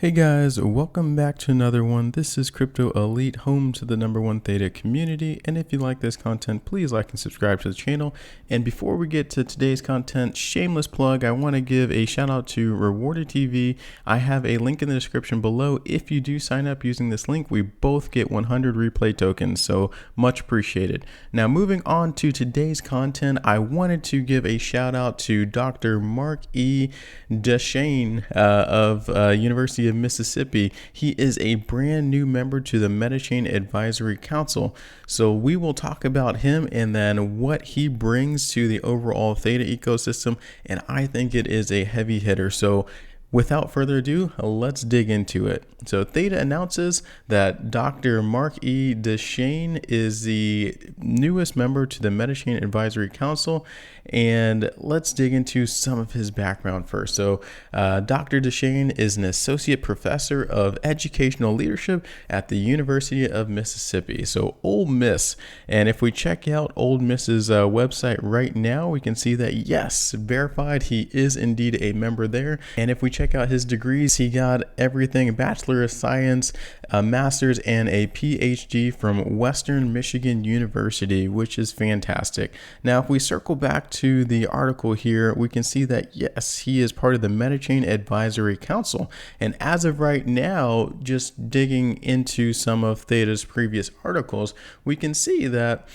Hey guys, welcome back to another one. This is Crypto Elite, home to the #1 Theta community. And if you like this content, please like and subscribe to the channel. And before we get to today's content, shameless plug, I want to give a shout out to Rewarded TV. I have a link in the description below. If you do sign up using this link, we both get 100 replay tokens, so much appreciated. Now moving on to today's content, I wanted to give a shout out to Dr. Mark E. Metachain of University of Mississippi. He is a brand new member to the Metachain Advisory Council. So we will talk about him and then what he brings to the overall Theta ecosystem. And I think it is a heavy hitter. So without further ado, let's dig into it. So Theta announces that Dr. Mark E. Metachain is the newest member to the Metachain Advisory Council. And let's dig into some of his background first. So Dr. Metachain is an associate professor of educational leadership at the University of Mississippi. So Ole Miss. And if we check out Ole Miss's website right now, we can see that yes, verified, he is indeed a member there. And if we check out his degrees, he got everything: a Bachelor of Science, a Master's, and a PhD from Western Michigan University, which is fantastic. Now, if we circle back to the article here, we can see that yes, he is part of the Metachain Advisory Council. And as of right now, just digging into some of Theta's previous articles, we can see that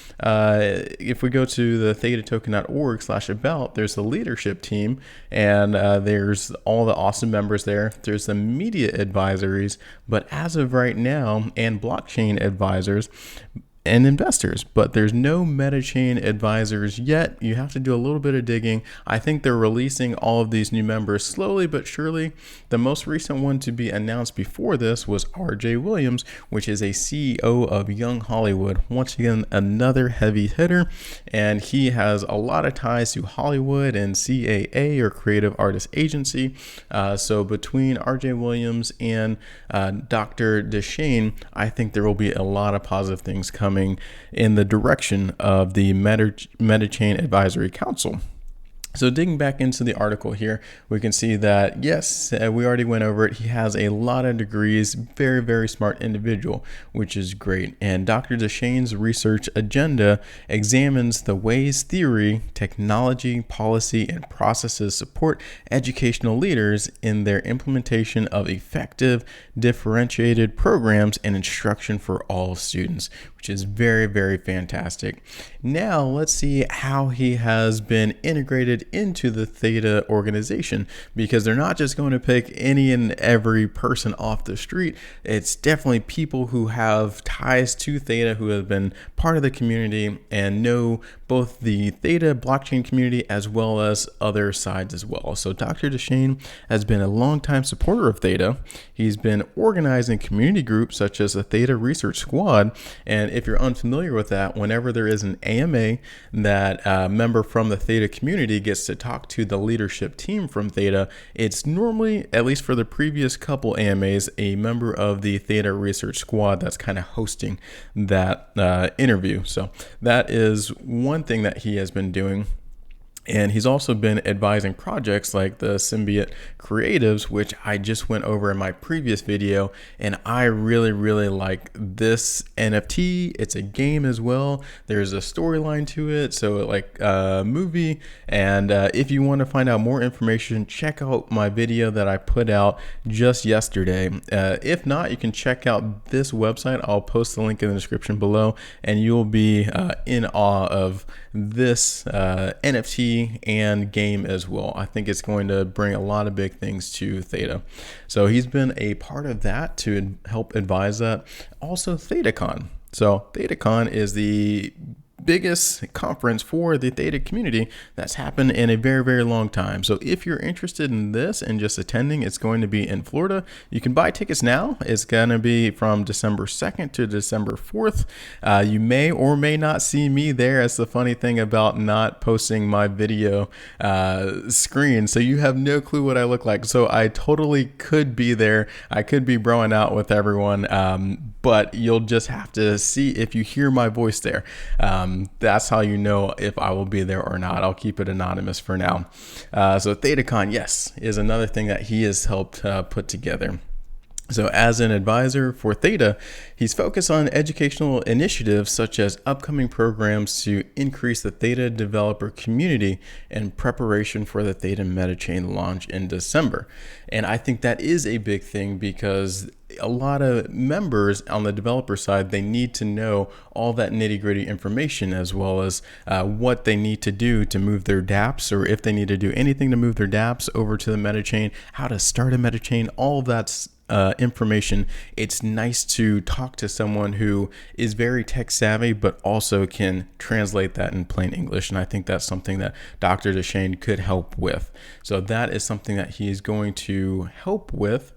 if we go to the thetatoken.org/about, there's the leadership team, and there's all the awesome members there. There's the media advisories, but as of right now, and blockchain advisors and investors, but there's no Metachain advisors yet. You have to do a little bit of digging. I think they're releasing all of these new members slowly but surely. The most recent one to be announced before this was RJ Williams, which is a CEO of Young Hollywood. Once again, another heavy hitter, and he has a lot of ties to Hollywood and CAA, or Creative Artist Agency. So between RJ Williams and Dr. Metachain, I think there will be a lot of positive things coming in the direction of the Metachain Advisory Council. So digging back into the article here, we can see that, yes, we already went over it. He has a lot of degrees, very, very smart individual, which is great. And Dr. Metachain's research agenda examines the ways theory, technology, policy, and processes support educational leaders in their implementation of effective, differentiated programs and instruction for all students, which is very, very fantastic. Now let's see how he has been integrated into the Theta organization, because they're not just going to pick any and every person off the street. It's definitely people who have ties to Theta, who have been part of the community and know both the Theta blockchain community as well as other sides as well. So Dr. Metachain has been a longtime supporter of Theta. He's been organizing community groups such as the Theta Research Squad. And if you're unfamiliar with that, whenever there is an AMA that a member from the Theta community gets to talk to the leadership team from Theta, it's normally, at least for the previous couple AMAs, a member of the Theta Research Squad that's kind of hosting that interview. So that is one thing that he has been doing. And he's also been advising projects like the Symbiote Creatives, which I just went over in my previous video. And I really, really like this NFT. It's a game as well. There's a storyline to it, so like a movie. And if you want to find out more information, check out my video that I put out just yesterday. If not, you can check out this website. I'll post the link in the description below, and you'll be in awe of this NFT and game as well. I think it's going to bring a lot of big things to Theta. So he's been a part of that to help advise that. Also ThetaCon. So ThetaCon is the biggest conference for the Theta community that's happened in a very, very long time. So if you're interested in this and just attending, it's going to be in Florida. You can buy tickets now. It's going to be from December 2nd to December 4th. You may or may not see me there. That's the funny thing about not posting my video screen. So you have no clue what I look like. So I totally could be there. I could be broing out with everyone, but you'll just have to see if you hear my voice there. That's how you know if I will be there or not. I'll keep it anonymous for now. So ThetaCon, yes, is another thing that he has helped put together. So as an advisor for Theta, he's focused on educational initiatives such as upcoming programs to increase the Theta developer community in preparation for the Theta Metachain launch in December. And I think that is a big thing because a lot of members on the developer side, they need to know all that nitty-gritty information, as well as what they need to do to move their dApps, or if they need to do anything to move their dApps over to the Metachain, how to start a Metachain, all of that's information. It's nice to talk to someone who is very tech savvy, but also can translate that in plain English. And I think that's something that Dr. Deshane could help with. So that is something that he is going to help with.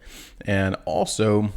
And also,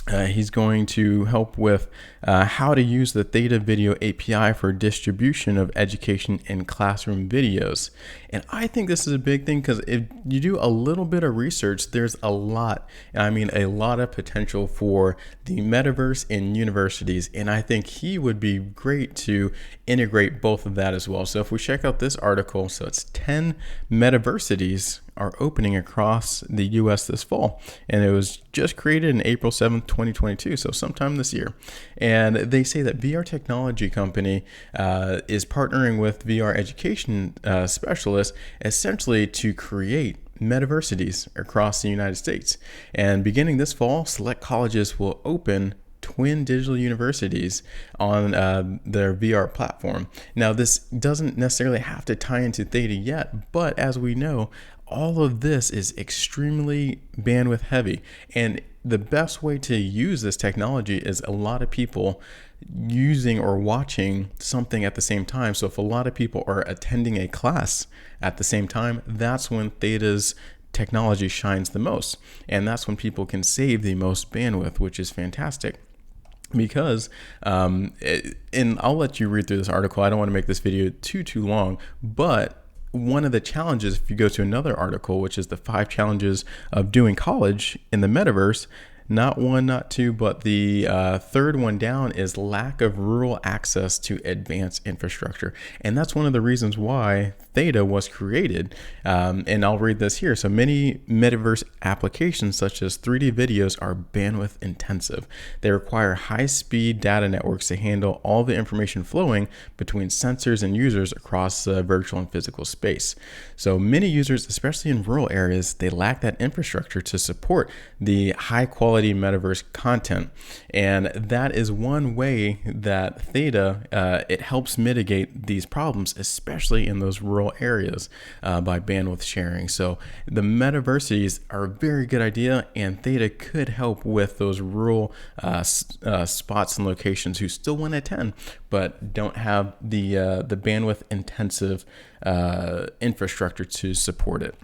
he's going to help with how to use the Theta Video API for distribution of education and classroom videos. And I think this is a big thing because if you do a little bit of research, there's a lot of potential for the metaverse in universities. And I think he would be great to integrate both of that as well. So if we check out this article, so it's 10 metaversities are opening across the US this fall. And it was just created in April 7th, 2022. So sometime this year. And they say that VR technology company is partnering with VR education specialists essentially to create metaversities across the United States. And beginning this fall, select colleges will open twin digital universities on their VR platform. Now, this doesn't necessarily have to tie into Theta yet, but as we know, all of this is extremely bandwidth heavy. And the best way to use this technology is a lot of people using or watching something at the same time. So if a lot of people are attending a class at the same time, that's when Theta's technology shines the most. And that's when people can save the most bandwidth, which is fantastic. Because, and I'll let you read through this article. I don't want to make this video too long, but one of the challenges, if you go to another article, which is the 5 challenges of doing college in the metaverse, not one, not two, but the third one down is lack of rural access to advanced infrastructure. And that's one of the reasons why Theta was created. And I'll read this here. So many metaverse applications such as 3D videos are bandwidth intensive. They require high-speed data networks to handle all the information flowing between sensors and users across virtual and physical space. So many users, especially in rural areas, they lack that infrastructure to support the high-quality metaverse content. And that is one way that Theta, it helps mitigate these problems, especially in those rural areas by bandwidth sharing. So the metaversities are a very good idea, and Theta could help with those rural spots and locations who still want to attend but don't have the bandwidth intensive infrastructure to support it.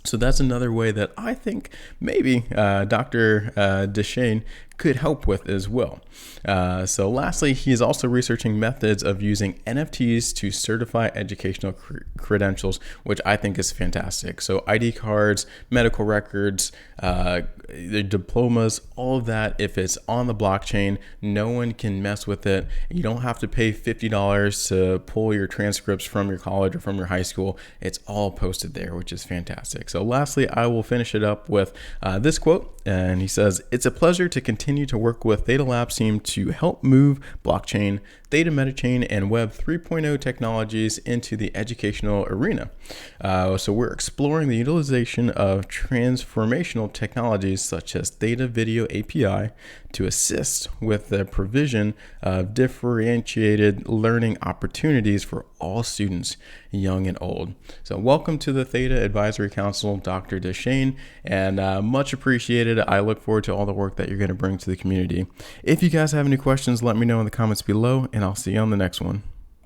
So that's another way that I think maybe Dr. Deshane could help with as well. So lastly, he is also researching methods of using NFTs to certify educational credentials, which I think is fantastic. So ID cards, medical records, the diplomas, all of that, if it's on the blockchain, no one can mess with it. You don't have to pay $50 to pull your transcripts from your college or from your high school. It's all posted there, which is fantastic. So lastly, I will finish it up with this quote. And he says, "It's a pleasure to continue to work with Theta Labs team to help move blockchain, Theta Metachain, and Web 3.0 technologies into the educational arena. So we're exploring the utilization of transformational technologies such as Theta Video API to assist with the provision of differentiated learning opportunities for all students, young and old." So welcome to the Theta Advisory Council, Dr. Deshane, and much appreciated. I look forward to all the work that you're going to bring to the community. If you guys have any questions, let me know in the comments below, and I'll see you on the next one.